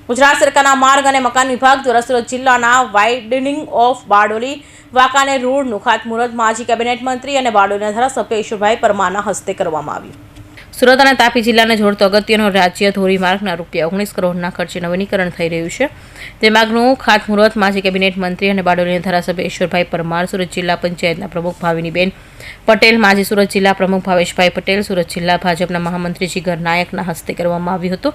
ગુજરાત સરકારના માર્ગ અને મકાન વિભાગ દ્વારા સુરત જિલ્લાના વાઇડનિંગ ઓફ બારડોલી વાંકાનેર રોડનું ખાતમુહૂર્ત માજી કેબિનેટ મંત્રી અને બારડોલીના ધારાસભ્ય ઈશ્વરભાઈ પરમારના હસ્તે કરવામાં આવ્યું. સુરત અને તાપી જિલ્લાને જોડતો અગત્યનો રાજ્ય ધોરીમાર્ગના ₹19 કરોડના ખર્ચે નવીનીકરણ થઈ રહ્યું છે. તે માર્ગનું ખાતમુહૂર્ત માજી કેબિનેટ મંત્રી અને બારડોલીના ધારાસભ્ય ઈશ્વરભાઈ પરમાર, સુરત જિલ્લા પંચાયતના પ્રમુખ ભાવિનીબેન પટેલ, માજી સુરત જિલ્લા પ્રમુખ ભાવેશભાઈ પટેલ, સુરત જિલ્લા ભાજપના મહામંત્રી જીગર નાયકના હસ્તે કરવામાં આવ્યું હતું.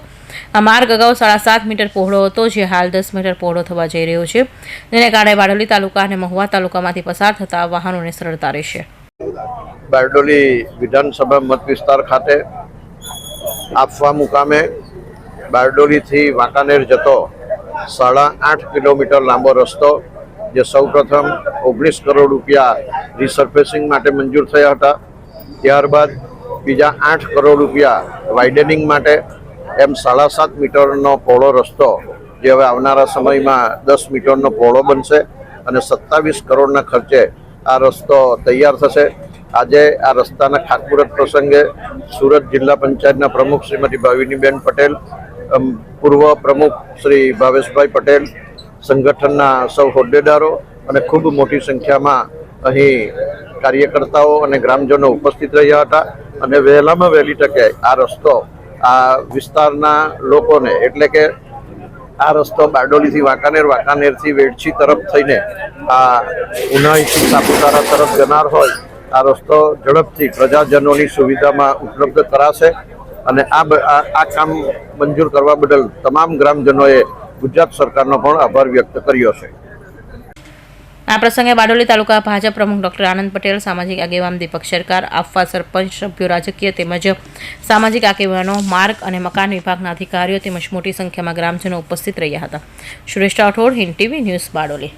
આ માર્ગ અગાઉ 7.5 મીટર પહોળો હતો, જે હાલ 10 મીટર પહોળો થવા જઈ રહ્યો છે. જેને કારણે બારડોલી તાલુકા અને મહુવા તાલુકામાંથી પસાર થતા વાહનોને સરળતા રહેશે. બારડોલી વિધાનસભા મત વિસ્તાર ખાતે આપવા મુકામે બારડોલીથી વાંકાનેર જતો 8.5 કિલોમીટર લાંબો રસ્તો, જે સૌપ્રથમ ₹19 કરોડ રીસર્ફેસિંગ માટે મંજૂર થયા હતા. ત્યારબાદ બીજા ₹8 કરોડ વાઇડનિંગ માટે, એમ 7.5 મીટરનો પહોળો રસ્તો, જે હવે આવનારા સમયમાં 10 મીટરનો પહોળો બનશે અને 27 કરોડના ખર્ચે આ રસ્તો તૈયાર થશે. આજે આ રસ્તાના ખાતમુહૂર્ત પ્રસંગે સુરત જિલ્લા પંચાયતના પ્રમુખ શ્રીમતી ભાવિનીબેન પટેલ, પૂર્વ પ્રમુખ શ્રી ભાવેશભાઈ પટેલ, સંગઠનના સૌ હોદ્દેદારો અને ખૂબ મોટી સંખ્યામાં અહીં કાર્યકર્તાઓ અને ગ્રામજનો ઉપસ્થિત રહ્યા હતા. અને વહેલામાં વહેલી તકે આ રસ્તો આ વિસ્તારના લોકોને, એટલે કે આ રસ્તો બારડોલીથી વાંકાનેર, વાંકાનેરથી વેડછી તરફ થઈને આ ઉનાઈથી સાપુતારા તરફ જનાર હોય, આ રસ્તો ઝડપથી પ્રજાજનોની સુવિધામાં ઉપલબ્ધ કરાશે. અને આ કામ મંજૂર કરવા બદલ તમામ ગ્રામજનોએ ગુજરાત સરકારનો પણ આભાર વ્યક્ત કર્યો છે. આ પ્રસંગે બારડોલી તાલુકા ભાજપ પ્રમુખ ડોક્ટર આનંદ પટેલ, સામાજિક આગેવાન દીપક સરકાર, આફવા સરપંચ સભ્યો, રાજકીય તેમજ સામાજિક આગેવાનો, માર્ગ અને મકાન વિભાગના અધિકારીઓ તેમજ મોટી સંખ્યામાં ગ્રામજનો ઉપસ્થિત રહ્યા હતા. Suresh Rathod, Hind TV news, Bardoli.